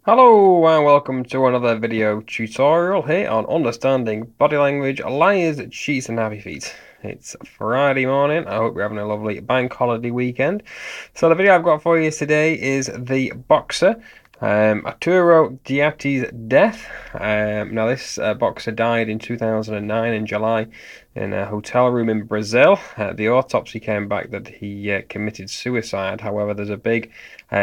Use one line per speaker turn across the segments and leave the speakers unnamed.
Hello and welcome to another video tutorial here on understanding body language, liars, cheats and happy feet. It's Friday morning. I hope you're having a lovely bank holiday weekend. So the video I've got for you today is the boxer, Arturo Gatti's death. Now this boxer died in 2009 in July in a hotel room in Brazil. The autopsy came back that he committed suicide. However, there's a big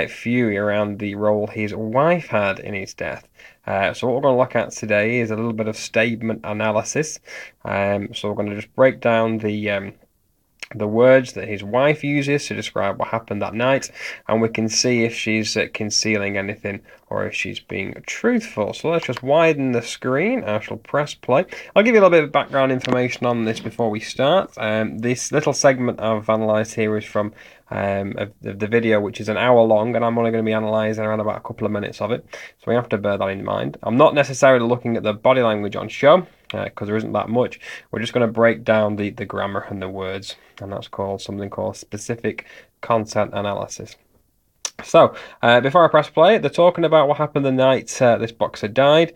fury around the role his wife had in his death. So what we're going to look at today is a little bit of statement analysis. So we're going to just break down the words that his wife uses to describe what happened that night, and we can see if she's concealing anything or if she's being truthful. So let's just widen the screen. I shall press play. I'll give you a little bit of background information on this before we start. This little segment I've analysed here is from the video, which is an hour long, and I'm only going to be analysing around about a couple of minutes of it. So we have to bear that in mind. I'm not necessarily looking at the body language on show, because there isn't that much. We're just going to break down the grammar and the words, and that's called something called specific content analysis. So, before I press play, they're talking about what happened the night this boxer died.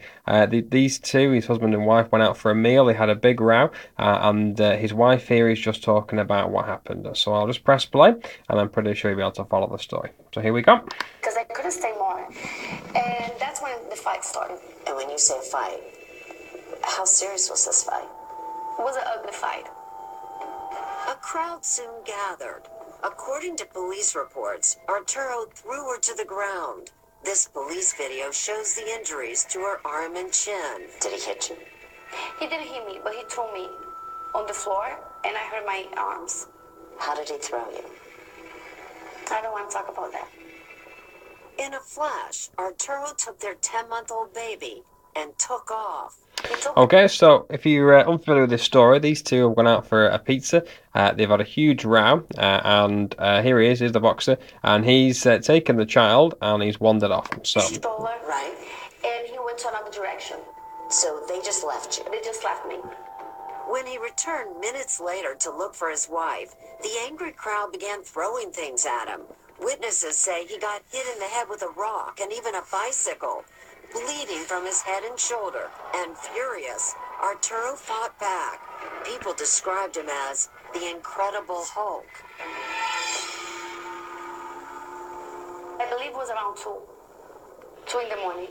These two, his husband and wife, went out for a meal. They had a big row, and his wife here is just talking about what happened. So I'll just press play, and I'm pretty sure you'll be able to follow the story. So here we go.
Because I couldn't stay more. And that's when the fight started.
And when you say fight, how serious was this fight?
It was an ugly fight.
A crowd soon gathered. According to police reports, Arturo threw her to the ground. This police video shows the injuries to her arm and chin.
Did he hit you? He didn't hit me, but he threw me on the floor, and I hurt my arms.
How did he throw you?
I don't want to talk about that.
In a flash, Arturo took their 10-month-old baby and took off.
Okay, so if you're unfamiliar with this story, these two have gone out for a pizza. They've had a huge row, and here he is, here's the boxer, and he's taken the child and he's wandered off. So,
She stole her,
Right?
and he went to another direction.
So they just left you.
They just left me.
When he returned minutes later to look for his wife, the angry crowd began throwing things at him. Witnesses say he got hit in the head with a rock and even a bicycle, bleeding from his head and shoulder. And furious, Arturo fought back. People described him as the Incredible Hulk.
I believe it was around 2 in the morning.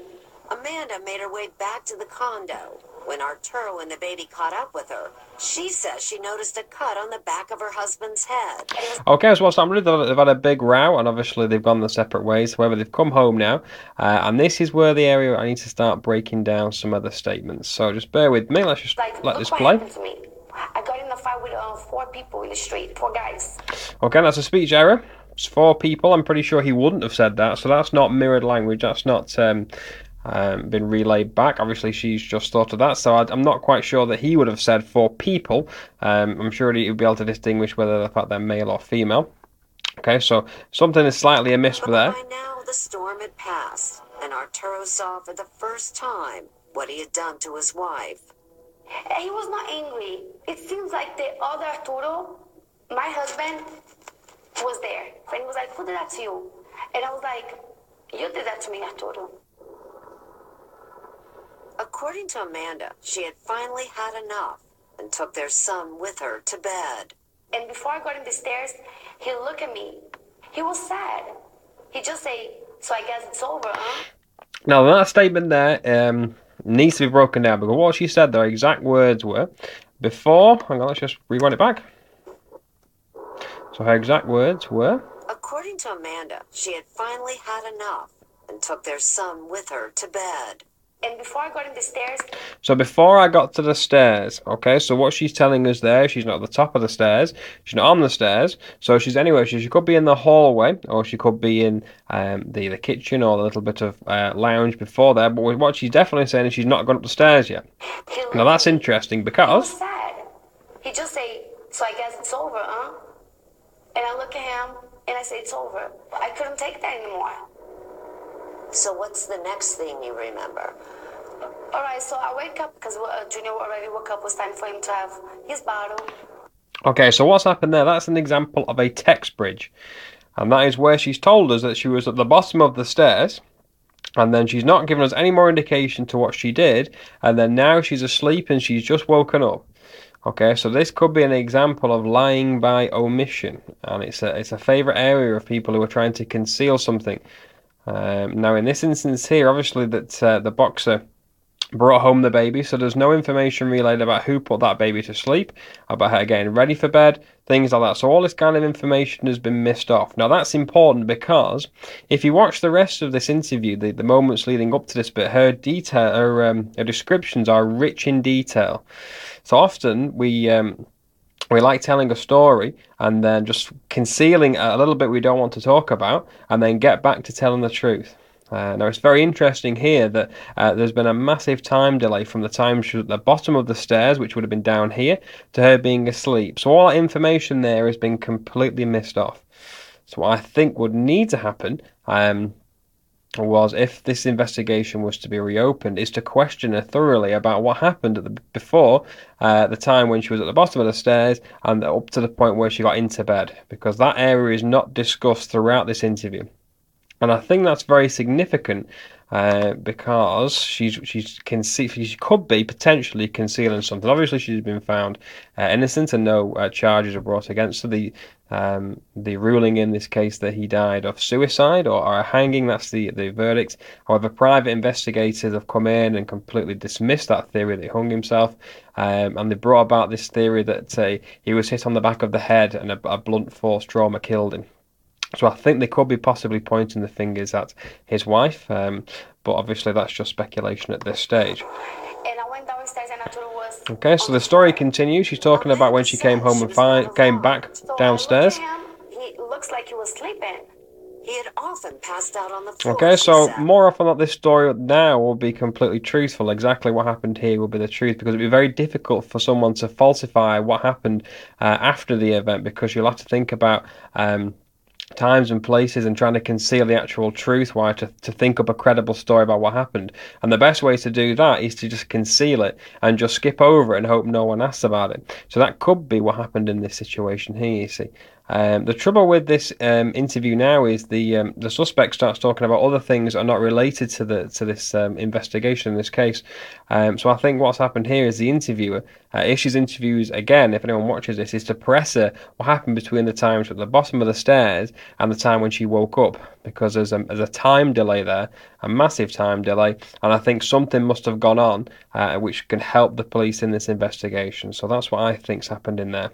Amanda made her way back to the condo. When Arturo and the baby caught up with her, she says she noticed a cut on the back of her husband's head.
okay, so what's happened? They've had a big row, and obviously they've gone their separate ways. However, they've come home now, and this is where the area I need to start breaking down some other statements. So just bear with me. Let's just let this play.
Happened to me. I got in a fight with 4 people in the street, 4 guys.
Okay, that's a speech error. It's 4 people. I'm pretty sure he wouldn't have said that. So that's not mirrored language. That's not been relayed back. Obviously, she's just thought of that. So I'm not quite sure that he would have said 4 people. I'm sure he would be able to distinguish whether the fact they're male or female. Okay, so something is slightly amiss there.
By now, the storm had passed, and Arturo saw for the first time what he had done to his wife.
He was not angry. It seems like the other Arturo, my husband, was there. And he was like, who did that to you? And I was like, you did that to me, Arturo.
According to Amanda, she had finally had enough and took their son with her to bed.
And before I got in the stairs, he looked at me. He was sad. He just said, so I guess it's over, huh?
Now, that statement there needs to be broken down, because what she said, their exact words were, before, hang on, let's just rewind it back. So her exact words were...
According to Amanda, she had finally had enough and took their son with her to bed.
And before I got in the stairs...
So before I got to the stairs, okay, so what she's telling us there, she's not at the top of the stairs, she's not on the stairs, so she's anywhere, she could be in the hallway, or she could be in the kitchen, or the little bit of lounge before there, but what she's definitely saying is she's not gone up the stairs yet. Now that's interesting, because...
He was sad. He just said, so I guess it's over, huh? And I look at him, and I say, it's over. I couldn't take that anymore.
So what's the next thing you remember?
All right, so I wake up because Junior already woke up. It was time for him to have his bottle.
Okay, so what's happened there? That's an example of a text bridge. And that is where she's told us that she was at the bottom of the stairs. and then she's not given us any more indication to what she did, and then now she's asleep and she's just woken up. Okay, so this could be an example of lying by omission, and it's a favorite area of people who are trying to conceal something. Now, in this instance here, obviously that the boxer brought home the baby, so there's no information relayed about who put that baby to sleep, about her getting ready for bed, things like that. So all this kind of information has been missed off. Now that's important because if you watch the rest of this interview, the moments leading up to this bit, her descriptions are rich in detail. So often we like telling a story and then just concealing a little bit we don't want to talk about, and then get back to telling the truth. Now, it's very interesting here that there's been a massive time delay from the time she was at the bottom of the stairs, which would have been down here, to her being asleep. So all that information there has been completely missed off. So what I think would need to happen was, if this investigation was to be reopened, is to question her thoroughly about what happened before the time when she was at the bottom of the stairs and up to the point where she got into bed, because that area is not discussed throughout this interview. And I think that's very significant because she could be potentially concealing something. Obviously, she's been found innocent and no charges are brought against her. The ruling in this case that he died of suicide or a hanging, that's the verdict. However, private investigators have come in and completely dismissed that theory that he hung himself, and they brought about this theory that he was hit on the back of the head and a blunt force trauma killed him. So I think they could be possibly pointing the fingers at his wife, but obviously that's just speculation at this stage.
And I went downstairs and Arturo was...
Okay, so the story continues. She's talking about when she came home and came back downstairs.
He looks like he was sleeping.
He had often passed out on the floor.
Okay, so more often that this story now will be completely truthful. Exactly what happened here will be the truth, because it'd be very difficult for someone to falsify what happened after the event, because you'll have to think about times and places and trying to conceal the actual truth, why to think up a credible story about what happened. And the best way to do that is to just conceal it and just skip over it and hope no one asks about it. So that could be what happened in this situation here, you see. The trouble with this interview now is the suspect starts talking about other things that are not related to this investigation in this case. So I think what's happened here is the interviewer issues interviews again. If anyone watches this, is to press her what happened between the times at the bottom of the stairs and the time when she woke up, because there's a time delay there, a massive time delay, and I think something must have gone on which can help the police in this investigation. So that's what I think's happened in there.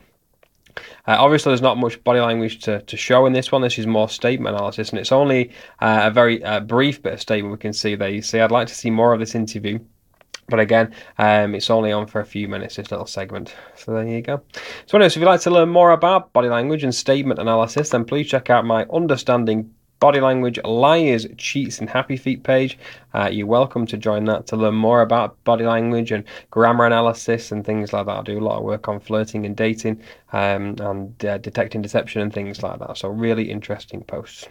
Obviously, there's not much body language to show in this one. This is more statement analysis, and it's only a very brief bit of statement we can see there. You see, I'd like to see more of this interview, but again, it's only on for a few minutes, this little segment. So there you go. So anyways, if you'd like to learn more about body language and statement analysis, then please check out my Understanding Body Language, Liars, Cheats and Happy Feet page. You're welcome to join that to learn more about body language and grammar analysis and things like that. I do a lot of work on flirting and dating and detecting deception and things like that. So really interesting posts.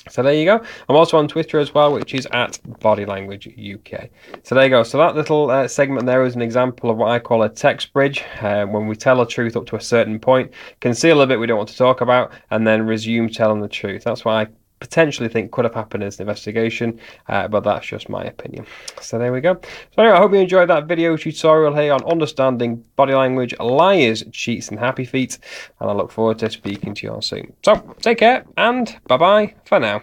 So there you go. I'm also on Twitter as well, which is at Body Language UK. So there you go. So that little segment there is an example of what I call a text bridge, when we tell the truth up to a certain point, conceal a bit we don't want to talk about, and then resume telling the truth. That's why I potentially think could have happened as an investigation, but that's just my opinion. So there we go. So anyway, I hope you enjoyed that video tutorial here on understanding body language, liars, cheats and happy feet, and I look forward to speaking to you all soon. So take care and bye bye for now.